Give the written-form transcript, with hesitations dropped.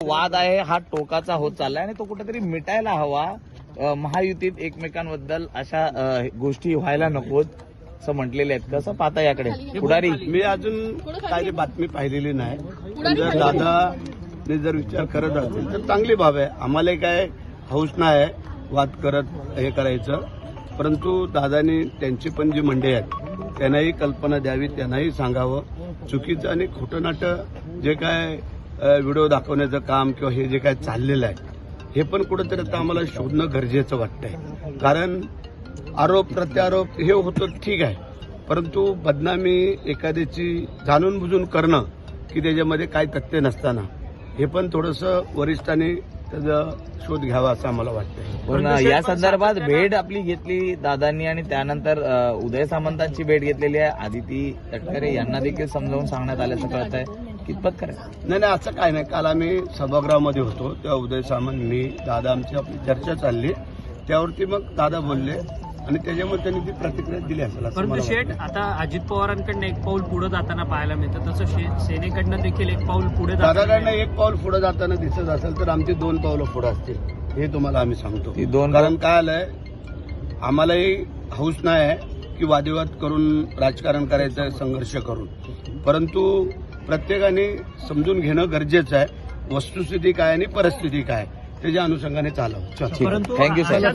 वाद आहे हा टोकाचा होत चाललाय आणि तो कुठेतरी मिटायला हवा. महायुतीत एकमेकांबद्दल अशा गोष्टी व्हायला नकोत असं म्हटलेले आहेत. कसं पाहता याकडे पुढारी? मी अजून काही बातमी पाहिलेली नाही. जर दादाने जर विचार करत असेल तर चांगली बाब आहे. आम्हाला काय हौस नाही वाद करत हे करायचं, परंतु दादानी त्यांची पण जी मंडळी आहेत त्यांनाही कल्पना द्यावी, त्यांनाही सांगावं. चुकीचं आणि खोटं नाटं जे काय व्हिडिओ दाखवण्याचं काम किंवा हे जे काय चाललेलं आहे हे पण कुठेतरी आता आम्हाला शोधणं गरजेचं वाटतंय. कारण आरोप प्रत्यारोप हे होतं ठीक आहे, परंतु बदनामी एखाद्याची जाणून बुजून करणं की त्याच्यामध्ये काही तथ्य नसताना हे पण थोडंसं वरिष्ठांनी त्याचा शोध घ्यावा असं आम्हाला वाटतंय. पण या संदर्भात भेट आपली घेतली दादांनी आणि त्यानंतर उदय सामंतांची भेट घेतलेली आहे. आदिती तटकरे यांना देखील समजावून सांगण्यात आल्याचं कळत आहे. कितपत करायचं? नाही असं काय नाही. काल आम्ही सभागृहामध्ये होतो तेव्हा उदय सामंत मी दादा आमची आपली चर्चा चालली, त्यावरती मग दादा बोलले आणि त्याच्यामुळे त्यांनी ती प्रतिक्रिया दिली असेल. परंतु शेठ, आता अजित पवारांकडनं एक पाऊल पुढे जाताना पाहायला मिळतं, तसं सेनेकडनं देखील एक पाऊल पुढे दादाकडनं एक पाऊल पुढे जाताना दिसत असेल तर आमची 2 पावलं पुढे असतील हे तुम्हाला आम्ही सांगतो. कारण काय आलंय, आम्हालाही हौस नाही आहे की वादविवाद करून राजकारण करायचं, संघर्ष करून, परंतु प्रत्येकाने समजून घेणं गरजेचं आहे. वस्तुस्थिती काय आणि परिस्थिती काय त्याच्या अनुषंगाने चालवं. Thank you sir.